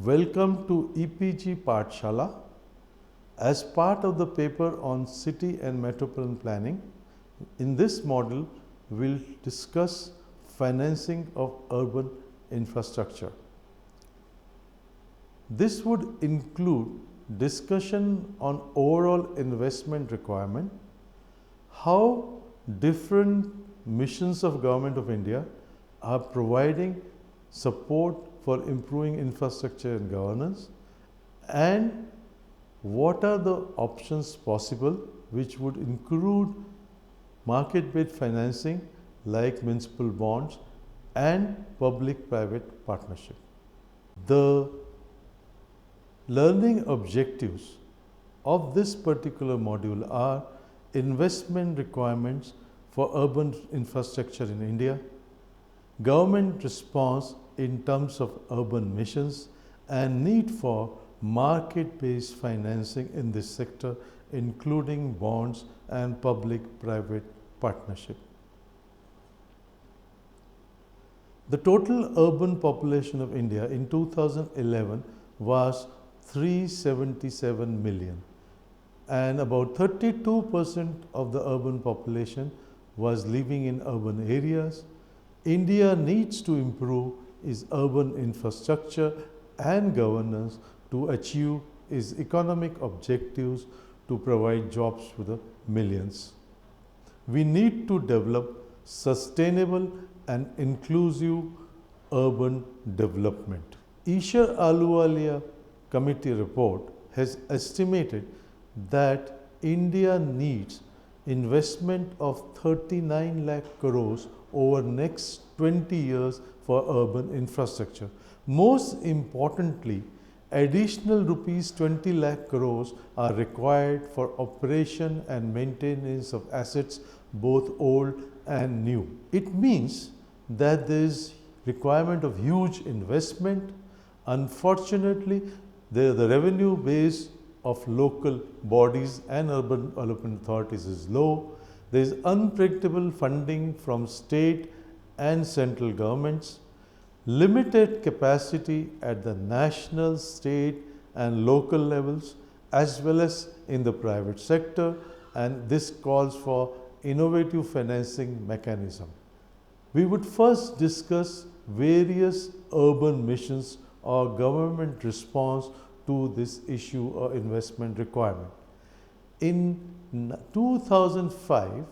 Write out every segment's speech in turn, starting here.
Welcome to EPG Pathshala. As part of the paper on city and metropolitan planning, in this module, we'll discuss financing of urban infrastructure. This would include discussion on overall investment requirement, how different missions of Government of India are providing support for improving infrastructure and governance, and what are the options possible which would include market-based financing like municipal bonds and public-private partnership. The learning objectives of this particular module are investment requirements for urban infrastructure in India, government response in terms of urban missions, and need for market-based financing in this sector, including bonds and public-private partnership. The total urban population of India in 2011 was 377 million, and about 32% of the urban population was living in urban areas. India needs to improve its urban infrastructure and governance to achieve its economic objectives to provide jobs to the millions. We need to develop sustainable and inclusive urban development. Ishar Ahluwalia Committee report has estimated that India needs investment of 39 lakh crores over next 20 years for urban infrastructure. Most importantly, additional rupees 20 lakh crores are required for operation and maintenance of assets, both old and new. It means that there is requirement of huge investment. Unfortunately, the revenue base of local bodies and urban development authorities is low. There is unpredictable funding from state and central governments, limited capacity at the national, state and local levels, as well as in the private sector, and this calls for innovative financing mechanism. We would first discuss various urban missions or government response to this issue or investment requirement. In 2005,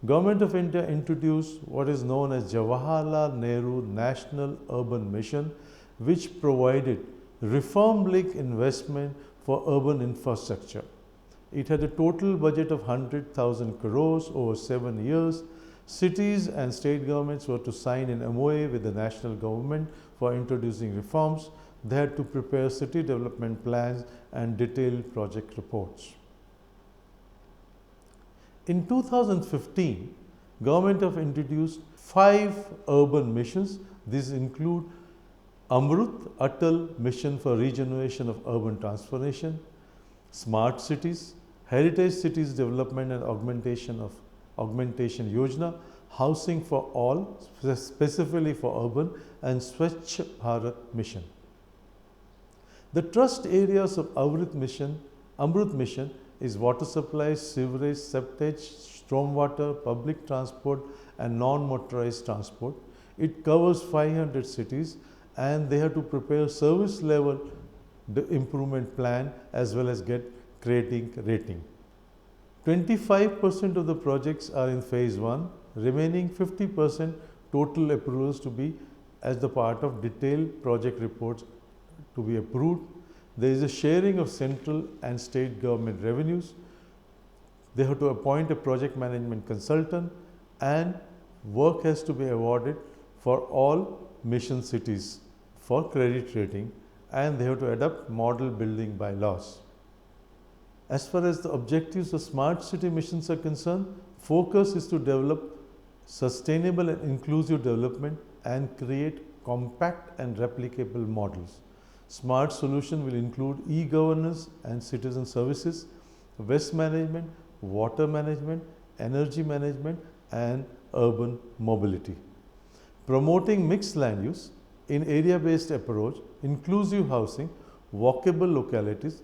Government of India introduced what is known as Jawaharlal Nehru National Urban Mission, which provided reform-linked investment for urban infrastructure. It had a total budget of 100,000 crores over 7 years. Cities and state governments were to sign an MOA with the national government for introducing reforms. They had to prepare city development plans and detailed project reports. In 2015, Government of introduced 5 urban missions. These include Amrut Atal Mission for Regeneration of Urban Transformation, Smart Cities, Heritage Cities Development and Augmentation Yojana, Housing for All, specifically for urban, and Swachh Bharat Mission. The trust areas of Amrut Mission is water supply, sewerage, septage, stormwater, public transport and non-motorized transport. It covers 500 cities and they have to prepare service level improvement plan as well as get creating rating. 25% of the projects are in phase 1, remaining 50% total approvals to be as the part of detailed project reports to be approved. There is a sharing of central and state government revenues. They have to appoint a project management consultant and work has to be awarded for all mission cities for credit rating, and they have to adopt model building bylaws. As far as the objectives of smart city missions are concerned, focus is to develop sustainable and inclusive development and create compact and replicable models. Smart solution will include e-governance and citizen services, waste management, water management, energy management and urban mobility. Promoting mixed land use, in area-based approach, inclusive housing, walkable localities,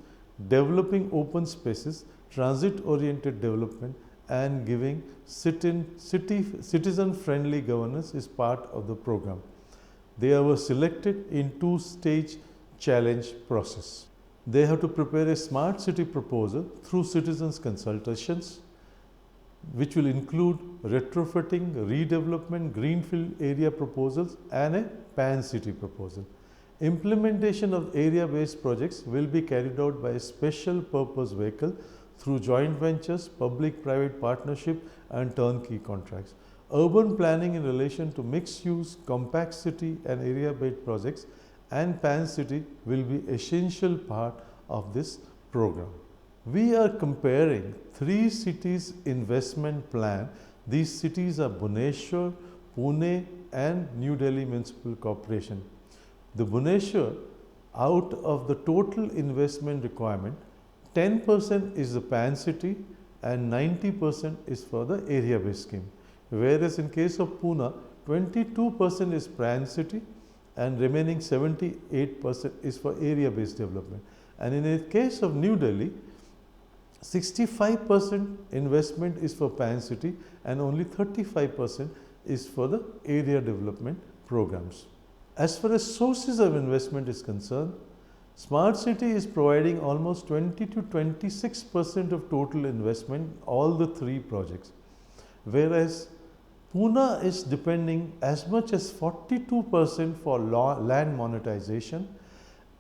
developing open spaces, transit-oriented development, and giving citizen-friendly governance is part of the program. They were selected in two-stage challenge process. They have to prepare a smart city proposal through citizens consultations, which will include retrofitting, redevelopment, greenfield area proposals, and a pan-city proposal. Implementation of area-based projects will be carried out by a special purpose vehicle through joint ventures, public-private partnership, and turnkey contracts. Urban planning in relation to mixed-use, compact city and area-based projects and pan-city will be essential part of this program. We are comparing 3 cities investment plan. These cities are Bhubaneswar, Pune and New Delhi Municipal Corporation. The Bhubaneswar, out of the total investment requirement, 10% is the pan city and 90% is for the area based scheme. Whereas in case of Pune, 22% is pan city and remaining 78% is for area based development. And in the case of New Delhi, 65% investment is for pan city and only 35% is for the area development programs. As far as sources of investment is concerned, Smart City is providing almost 20 to 26% of total investment, all the 3 projects. Whereas Pune is depending as much as 42% for land monetization,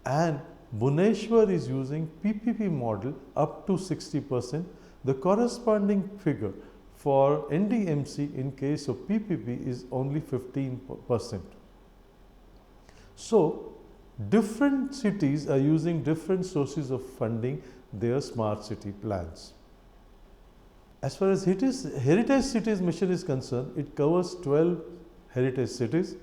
and Bhubaneswar is using PPP model up to 60%. The corresponding figure for NDMC in case of PPP is only 15%. So, different cities are using different sources of funding their smart city plans. As far as Heritage Cities Mission is concerned, it covers 12 heritage cities.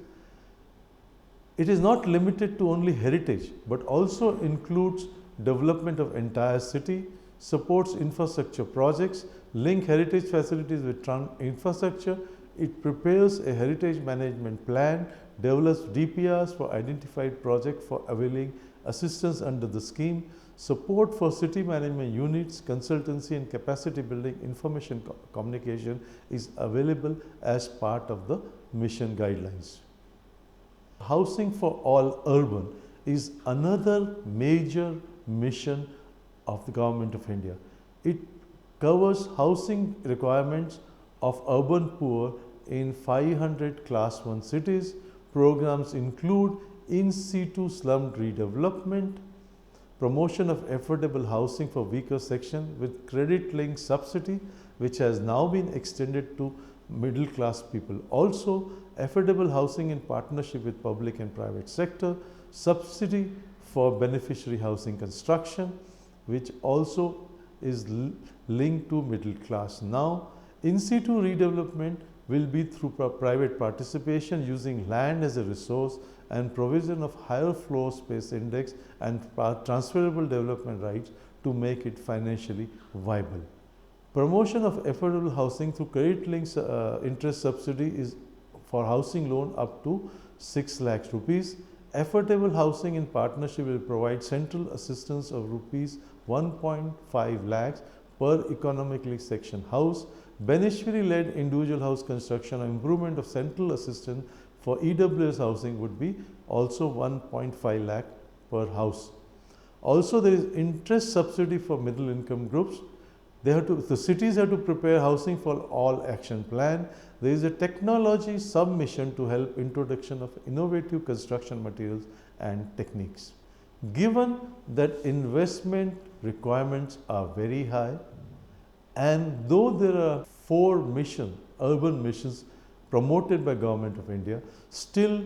It is not limited to only heritage, but also includes development of entire city, supports infrastructure projects, link heritage facilities with infrastructure. It prepares a heritage management plan, develops DPRs for identified projects for availing assistance under the scheme, support for city management units, consultancy and capacity building, information communication is available as part of the mission guidelines. Housing for All Urban is another major mission of the Government of India. It covers housing requirements of urban poor in 500 class 1 cities. Programs include in situ slum redevelopment, promotion of affordable housing for weaker section with credit linked subsidy, which has now been extended to middle class people. Also, affordable housing in partnership with public and private sector, subsidy for beneficiary housing construction, which also is linked to middle class. Now, in situ redevelopment will be through private participation using land as a resource and provision of higher floor space index and transferable development rights to make it financially viable. Promotion of affordable housing through credit linked interest subsidy is for housing loan up to 6 lakhs rupees. Affordable housing in partnership will provide central assistance of rupees 1.5 lakhs per economically sectioned house. Beneficiary-led individual house construction or improvement of central assistance for EWS housing would be also 1.5 lakh per house. Also, there is interest subsidy for middle income groups. The cities have to prepare housing for all action plan. There is a technology submission to help introduction of innovative construction materials and techniques. Given that investment requirements are very high, and though there are 4 urban missions promoted by Government of India, still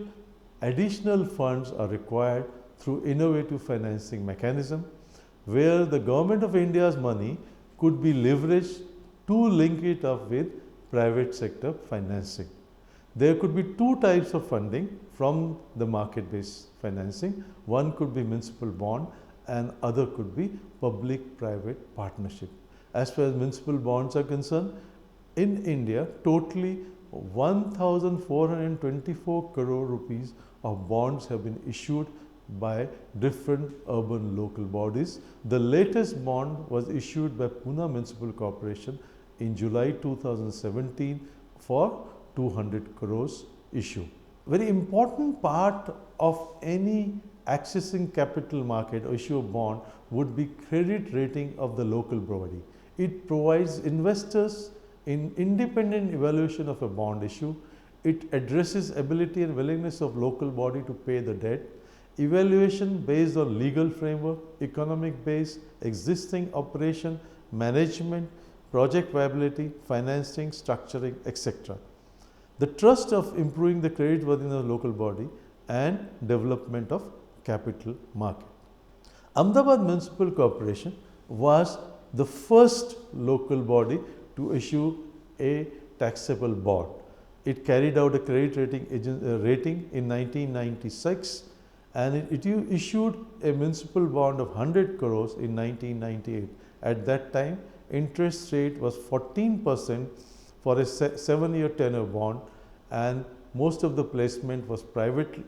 additional funds are required through innovative financing mechanism, where the Government of India's money could be leveraged to link it up with private sector financing. There could be 2 types of funding from the market based financing. One could be municipal bond and other could be public private partnership. As far as municipal bonds are concerned, in India totally 1,424 crore rupees of bonds have been issued by different urban local bodies. The latest bond was issued by Pune Municipal Corporation in July 2017 for 200 crores issue. Very important part of any accessing capital market or issue of bond would be credit rating of the local body. It provides investors in independent evaluation of a bond issue. It addresses ability and willingness of local body to pay the debt. Evaluation based on legal framework, economic base, existing operation, management, project viability, financing, structuring, etc. The trust of improving the credit worthiness of local body and development of capital market. Ahmedabad Municipal Corporation was the first local body to issue a taxable bond. It carried out a credit rating in 1996 and it issued a municipal bond of 100 crores in 1998. At that time, interest rate was 14% for a 7-year tenure bond, and most of the placement was private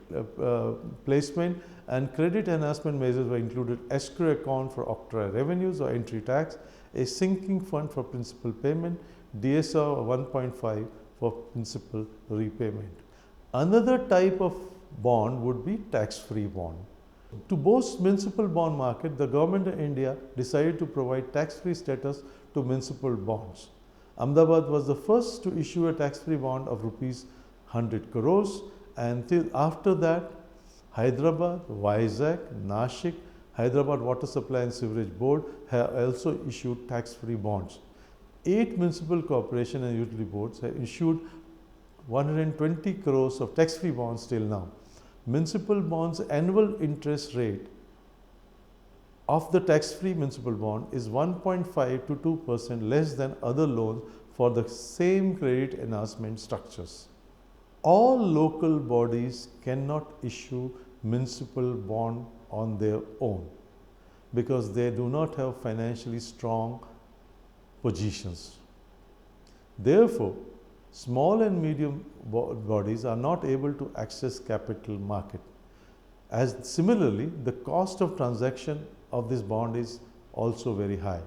placement, and credit enhancement measures were included escrow account for octroi revenues or entry tax, a sinking fund for principal payment, DSR 1.5 for principal repayment. Another type of bond would be tax-free bond. To boost municipal bond market, the Government of India decided to provide tax-free status to municipal bonds. Ahmedabad was the first to issue a tax-free bond of rupees 100 crores, and till after that, Hyderabad, Vizag, Nashik, Hyderabad Water Supply and Sewerage Board have also issued tax-free bonds. 8 municipal corporation and utility boards have issued 120 crores of tax-free bonds till now. Municipal bonds annual interest rate of the tax-free municipal bond is 1.5 to 2% less than other loans for the same credit enhancement structures. All local bodies cannot issue municipal bond on their own because they do not have financially strong positions. Therefore, small and medium bodies are not able to access capital market. As similarly, the cost of transaction of this bond is also very high.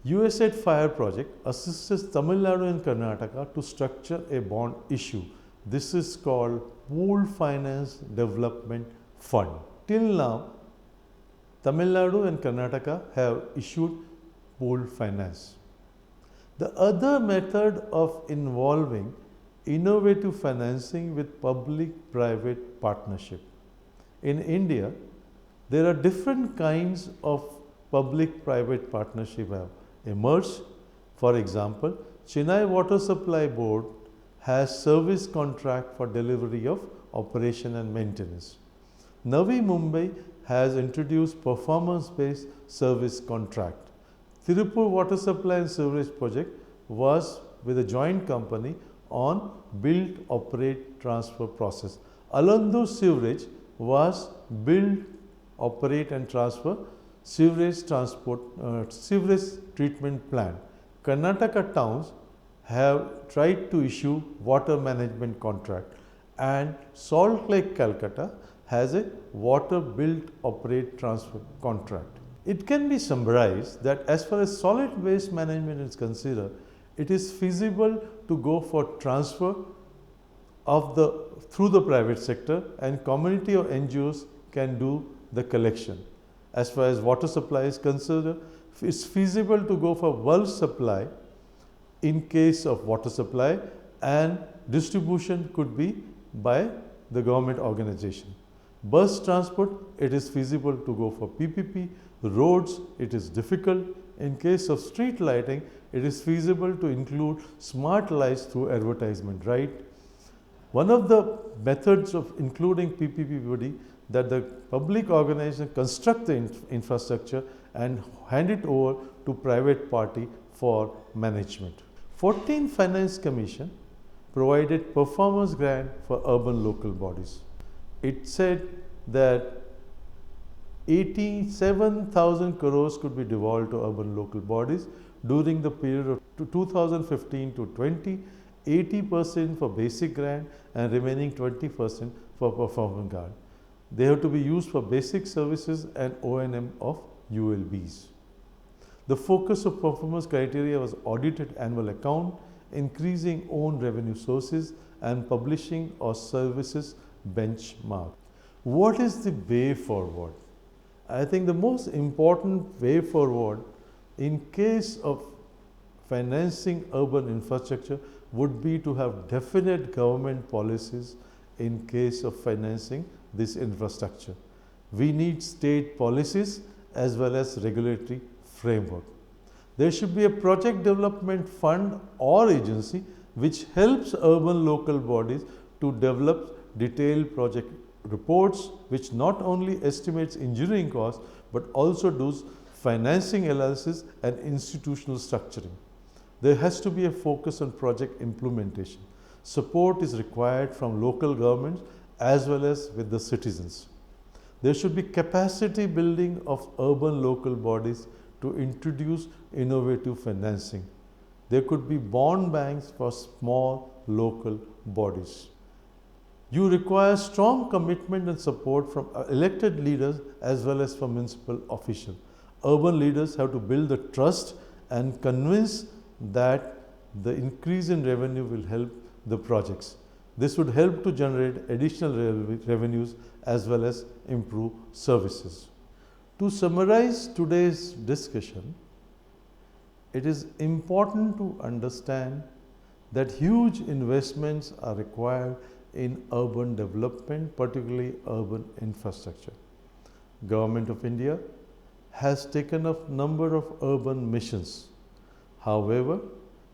USAID Fire project assists Tamil Nadu and Karnataka to structure a bond issue. This is called Pooled Finance Development Fund. Till now, Tamil Nadu and Karnataka have issued pooled finance. The other method of involving innovative financing with public-private partnership. In India, there are different kinds of public-private partnership have emerged. For example, Chennai Water Supply Board has service contract for delivery of operation and maintenance. Navi Mumbai has introduced performance-based service contract. Tirupur Water Supply and Sewerage Project was with a joint company on build, operate, transfer process. Alandur Sewerage was build, operate and transfer sewerage treatment plant. Karnataka towns have tried to issue water management contract, and Salt Lake Calcutta has a water build, operate, transfer contract. It can be summarized that as far as solid waste management is considered, it is feasible to go for transfer of through the private sector, and community or NGOs can do the collection. As far as water supply is concerned, it's feasible to go for bulk supply in case of water supply, and distribution could be by the government organization. Bus transport, it is feasible to go for PPP. Roads, it is difficult. In case of street lighting, it is feasible to include smart lights through advertisement, right? One of the methods of including PPP would be that the public organization construct the infrastructure and hand it over to private party for management. 14th Finance Commission provided performance grant for urban local bodies. It said that 87,000 crores could be devolved to urban local bodies during the period of to 2015 to 20, 80% for basic grant and remaining 20% for performance grant. They have to be used for basic services and O&M of ULBs. The focus of performance criteria was audited annual account, increasing own revenue sources and publishing or services benchmark. What is the way forward? I think the most important way forward in case of financing urban infrastructure would be to have definite government policies in case of financing this infrastructure. We need state policies as well as regulatory framework. There should be a project development fund or agency which helps urban local bodies to develop detailed project reports which not only estimates engineering costs but also does financing analysis and institutional structuring. There has to be a focus on project implementation. Support is required from local governments as well as with the citizens. There should be capacity building of urban local bodies to introduce innovative financing. There could be bond banks for small local bodies. You require strong commitment and support from elected leaders as well as from municipal officials. Urban leaders have to build the trust and convince that the increase in revenue will help the projects. This would help to generate additional revenues as well as improve services. To summarize today's discussion, it is important to understand that huge investments are required in urban development, particularly urban infrastructure. Government of India has taken up number of urban missions. However,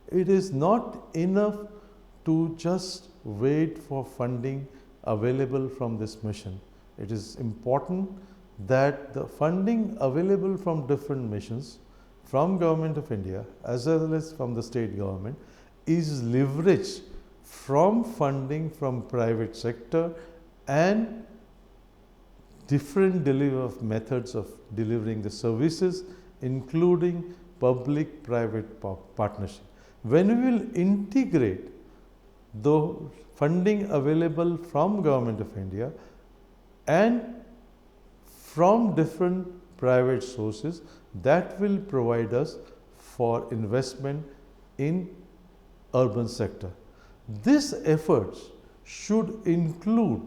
it is not enough to just wait for funding available from this mission. It is important that the funding available from different missions from Government of India as well as from the state government is leveraged from funding from private sector and different methods of delivering the services, including public-private partnership. When we will integrate the funding available from Government of India and from different private sources, that will provide us for investment in urban sector. This efforts should include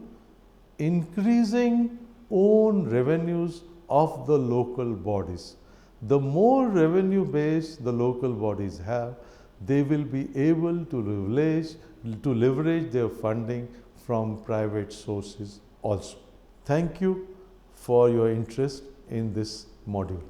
increasing own revenues of the local bodies. The more revenue base the local bodies have, they will be able to leverage their funding from private sources also. Thank you for your interest in this module.